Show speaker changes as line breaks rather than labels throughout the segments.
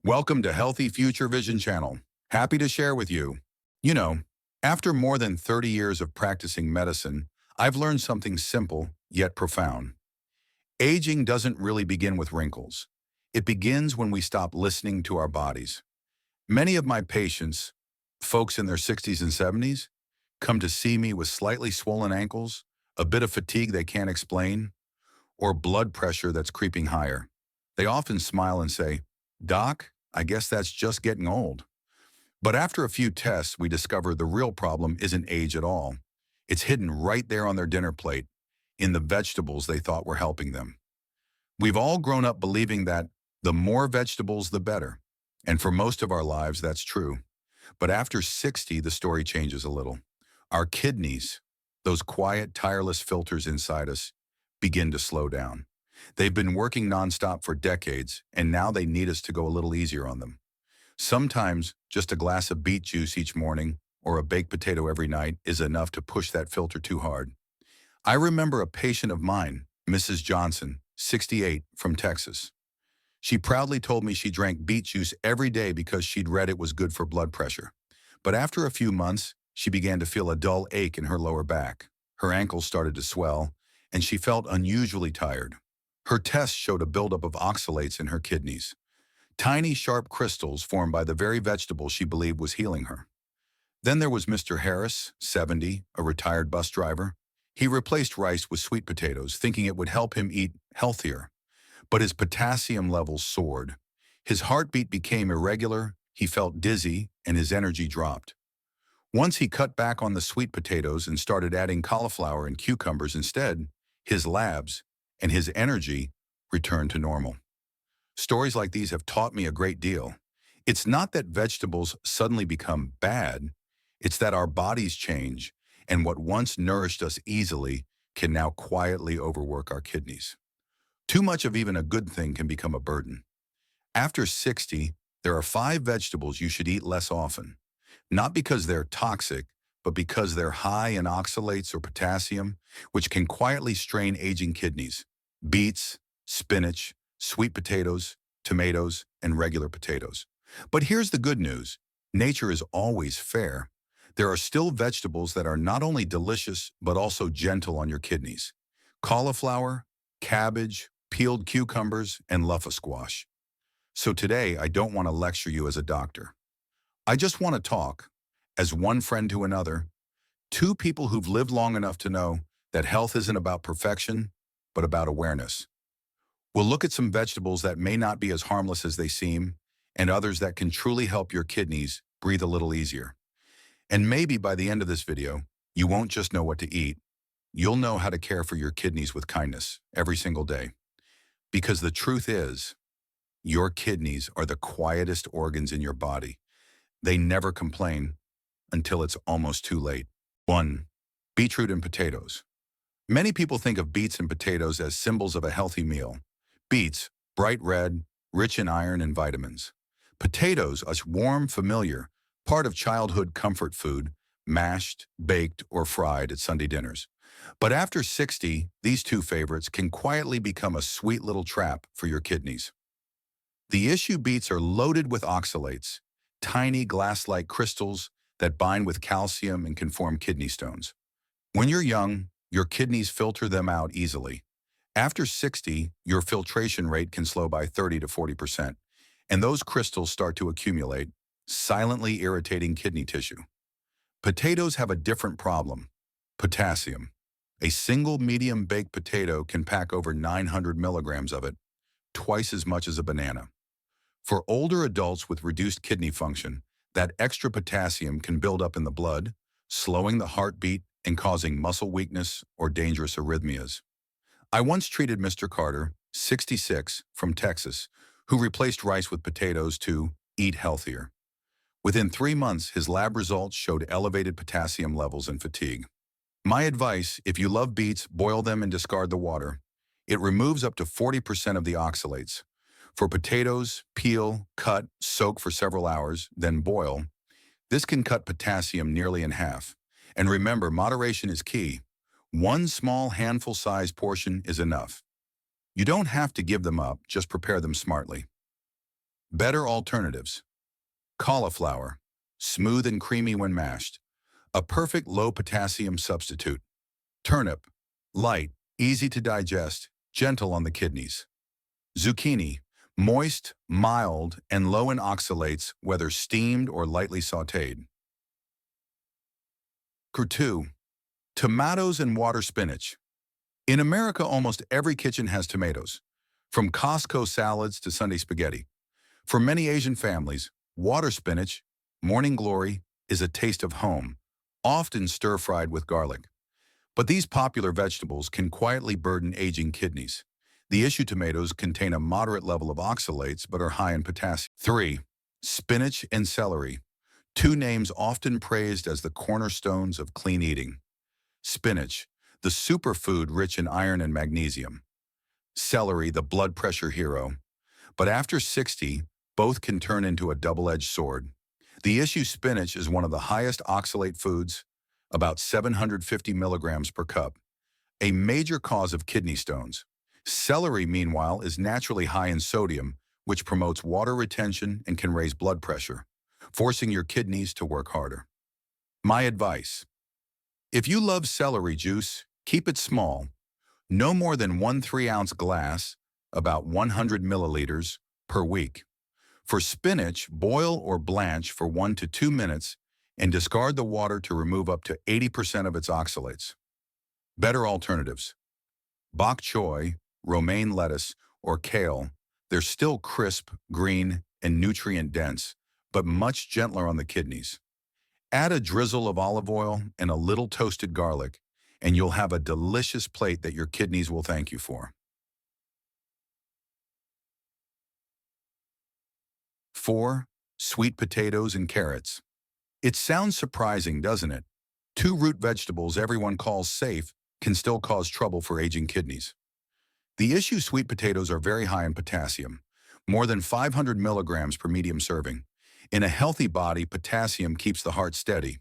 Welcome to Healthy Future Vision Channel. Happy to share with you. You know, after more than 30 years of practicing medicine, I've learned something simple yet profound. Aging doesn't really begin with wrinkles. It begins when we stop listening to our bodies. Many of my patients, folks in their 60s and 70s, come to see me with slightly swollen ankles, a bit of fatigue they can't explain, or blood pressure that's creeping higher. They often smile and say, "Doc, I guess that's just getting old." But after a few tests, we discover the real problem isn't age at all. It's hidden right there on their dinner plate, in the vegetables they thought were helping them. We've all grown up believing that the more vegetables, the better. And for most of our lives, that's true. But after 60, the story changes a little. Our kidneys, those quiet, tireless filters inside us, begin to slow down. They've been working nonstop for decades, and now they need us to go a little easier on them. Sometimes just a glass of beet juice each morning or a baked potato every night is enough to push that filter too hard. I remember a patient of mine, Mrs. Johnson, 68, from Texas. She proudly told me she drank beet juice every day because she'd read it was good for blood pressure. But after a few months, she began to feel a dull ache in her lower back. Her ankles started to swell, and she felt unusually tired. Her tests showed a buildup of oxalates in her kidneys, tiny sharp crystals formed by the very vegetable she believed was healing her. Then there was Mr. Harris, 70, a retired bus driver. He replaced rice with sweet potatoes, thinking it would help him eat healthier. But his potassium levels soared. His heartbeat became irregular, he felt dizzy, and his energy dropped. Once he cut back on the sweet potatoes and started adding cauliflower and cucumbers instead, his labs and his energy returned to normal. Stories like these have taught me a great deal. It's not that vegetables suddenly become bad, it's that our bodies change, and what once nourished us easily can now quietly overwork our kidneys. Too much of even a good thing can become a burden. After 60, there are 5 vegetables you should eat less often. Not because they're toxic, but because they're high in oxalates or potassium, which can quietly strain aging kidneys. Beets, spinach, sweet potatoes, tomatoes, and regular potatoes. But here's the good news. Nature is always fair. There are still vegetables that are not only delicious, but also gentle on your kidneys. Cauliflower, cabbage, peeled cucumbers, and luffa squash. So today, I don't want to lecture you as a doctor. I just want to talk, as one friend to another, two people who've lived long enough to know that health isn't about perfection, but about awareness. We'll look at some vegetables that may not be as harmless as they seem, and others that can truly help your kidneys breathe a little easier. And maybe by the end of this video, you won't just know what to eat, you'll know how to care for your kidneys with kindness every single day. Because the truth is, your kidneys are the quietest organs in your body. They never complain until it's almost too late. 1. Beetroot and potatoes. Many people think of beets and potatoes as symbols of a healthy meal. Beets, bright red, rich in iron and vitamins. Potatoes, a warm, familiar, part of childhood comfort food, mashed, baked, or fried at Sunday dinners. But after 60, these two favorites can quietly become a sweet little trap for your kidneys. The issue: beets are loaded with oxalates, tiny glass-like crystals that bind with calcium and can form kidney stones. When you're young, your kidneys filter them out easily. After 60, your filtration rate can slow by 30 to 40%, and those crystals start to accumulate, silently irritating kidney tissue. Potatoes have a different problem: potassium. A single medium baked potato can pack over 900 milligrams of it, twice as much as a banana. For older adults with reduced kidney function, that extra potassium can build up in the blood, slowing the heartbeat and causing muscle weakness or dangerous arrhythmias. I once treated Mr. Carter, 66, from Texas, who replaced rice with potatoes to eat healthier. Within 3 months, his lab results showed elevated potassium levels and fatigue. My advice: if you love beets, boil them and discard the water. It removes up to 40% of the oxalates. For potatoes, peel, cut, soak for several hours, then boil. This can cut potassium nearly in half. And remember, moderation is key. One small handful-sized portion is enough. You don't have to give them up, just prepare them smartly. Better alternatives. Cauliflower, smooth and creamy when mashed. A perfect low-potassium substitute. Turnip, light, easy to digest, gentle on the kidneys. Zucchini, moist, mild, and low in oxalates, whether steamed or lightly sautéed. 2. Tomatoes and water spinach. In America, almost every kitchen has tomatoes, from Costco salads to Sunday spaghetti. For many Asian families, water spinach, morning glory, is a taste of home, often stir-fried with garlic. But these popular vegetables can quietly burden aging kidneys. The issue tomatoes contain a moderate level of oxalates but are high in potassium. 3. Spinach and celery. Two names often praised as the cornerstones of clean eating. Spinach, the superfood rich in iron and magnesium. Celery, the blood pressure hero. But after 60, both can turn into a double-edged sword. The issue: spinach is one of the highest oxalate foods, about 750 milligrams per cup, a major cause of kidney stones. Celery, meanwhile, is naturally high in sodium, which promotes water retention and can raise blood pressure, forcing your kidneys to work harder. My advice: if you love celery juice, keep it small, no more than 1 3-ounce glass, about 100 milliliters, per week. For spinach, boil or blanch for 1 to 2 minutes and discard the water to remove up to 80% of its oxalates. Better alternatives. Bok choy, romaine lettuce, or kale. They're still crisp, green, and nutrient-dense, but much gentler on the kidneys. Add a drizzle of olive oil and a little toasted garlic, and you'll have a delicious plate that your kidneys will thank you for. 4. Sweet potatoes and carrots. It sounds surprising, doesn't it? Two root vegetables everyone calls safe can still cause trouble for aging kidneys. The issue: sweet potatoes are very high in potassium, more than 500 milligrams per medium serving. In a healthy body, potassium keeps the heart steady.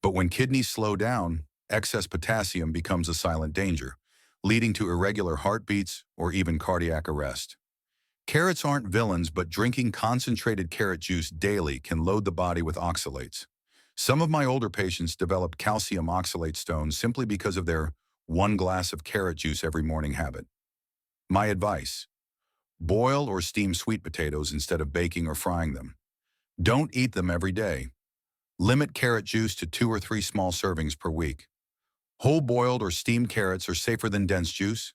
But when kidneys slow down, excess potassium becomes a silent danger, leading to irregular heartbeats or even cardiac arrest. Carrots aren't villains, but drinking concentrated carrot juice daily can load the body with oxalates. Some of my older patients developed calcium oxalate stones simply because of their 1 glass of carrot juice every morning habit. My advice: boil or steam sweet potatoes instead of baking or frying them. Don't eat them every day. Limit carrot juice to 2 or 3 small servings per week. Whole boiled or steamed carrots are safer than dense juice.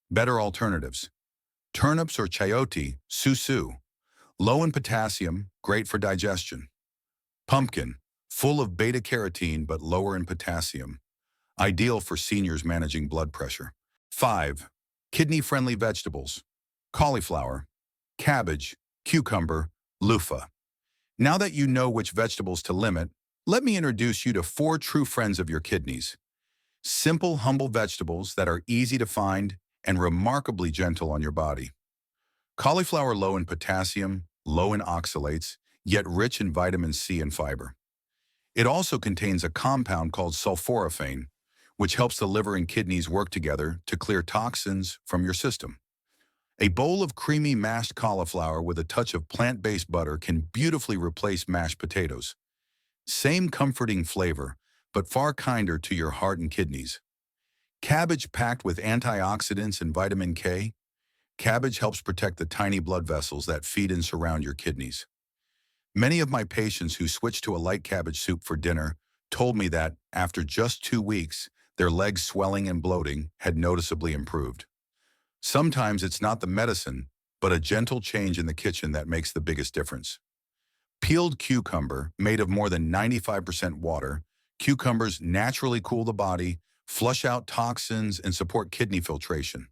Better alternatives. Turnips or chayote, susu. Low in potassium, great for digestion. Pumpkin, full of beta-carotene but lower in potassium. Ideal for seniors managing blood pressure. 5. Kidney-friendly vegetables. Cauliflower, cabbage, cucumber, loofah. Now that you know which vegetables to limit, let me introduce you to 4 true friends of your kidneys. Simple, humble vegetables that are easy to find and remarkably gentle on your body. Cauliflower, low in potassium, low in oxalates, yet rich in vitamin C and fiber. It also contains a compound called sulforaphane, which helps the liver and kidneys work together to clear toxins from your system. A bowl of creamy mashed cauliflower with a touch of plant-based butter can beautifully replace mashed potatoes. Same comforting flavor, but far kinder to your heart and kidneys. Cabbage, packed with antioxidants and vitamin K. Cabbage helps protect the tiny blood vessels that feed and surround your kidneys. Many of my patients who switched to a light cabbage soup for dinner told me that, after just 2 weeks, their legs swelling and bloating had noticeably improved. Sometimes it's not the medicine, but a gentle change in the kitchen that makes the biggest difference. Peeled cucumber, made of more than 95% water. Cucumbers naturally cool the body, flush out toxins, and support kidney filtration.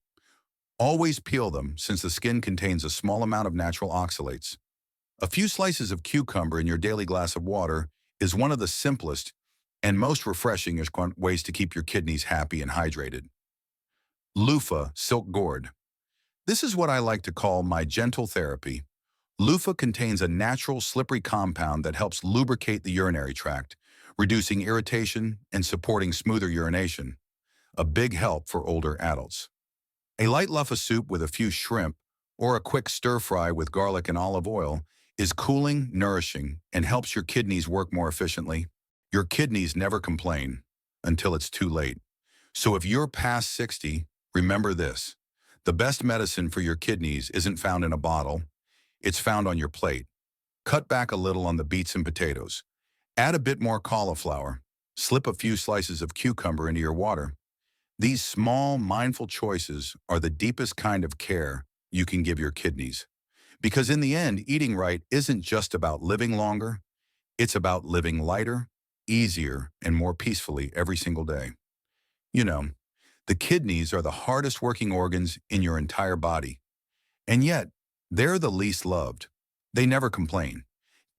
Always peel them, since the skin contains a small amount of natural oxalates. A few slices of cucumber in your daily glass of water is one of the simplest and most refreshing ways to keep your kidneys happy and hydrated. Loofah silk gourd. This is what I like to call my gentle therapy. Loofah contains a natural slippery compound that helps lubricate the urinary tract, reducing irritation and supporting smoother urination. A big help for older adults. A light loofah soup with a few shrimp or a quick stir-fry with garlic and olive oil is cooling, nourishing, and helps your kidneys work more efficiently. Your kidneys never complain until it's too late. So if you're past 60, remember this. The best medicine for your kidneys isn't found in a bottle, it's found on your plate. Cut back a little on the beets and potatoes. Add a bit more cauliflower. Slip a few slices of cucumber into your water. These small, mindful choices are the deepest kind of care you can give your kidneys. Because in the end, eating right isn't just about living longer, it's about living lighter, easier, and more peacefully every single day. You know, the kidneys are the hardest working organs in your entire body. And yet, they're the least loved. They never complain.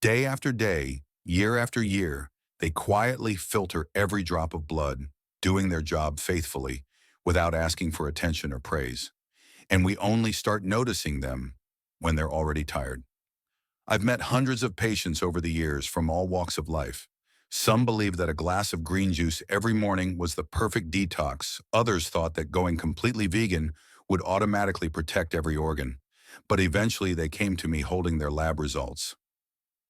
Day after day, year after year, they quietly filter every drop of blood, doing their job faithfully, without asking for attention or praise. And we only start noticing them when they're already tired. I've met hundreds of patients over the years from all walks of life. Some believed that a glass of green juice every morning was the perfect detox. Others thought that going completely vegan would automatically protect every organ. But eventually they came to me holding their lab results.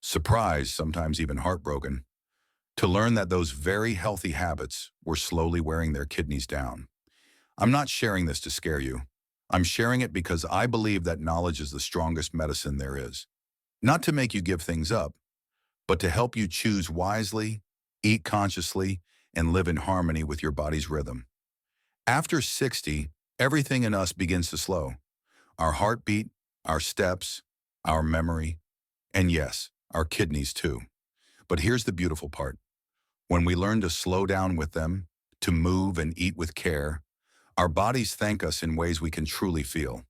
Surprised, sometimes even heartbroken, to learn that those very healthy habits were slowly wearing their kidneys down. I'm not sharing this to scare you. I'm sharing it because I believe that knowledge is the strongest medicine there is. Not to make you give things up, but to help you choose wisely, eat consciously, and live in harmony with your body's rhythm. After 60, everything in us begins to slow. Our heartbeat, our steps, our memory, and yes, our kidneys too. But here's the beautiful part. When we learn to slow down with them, to move and eat with care, our bodies thank us in ways we can truly feel.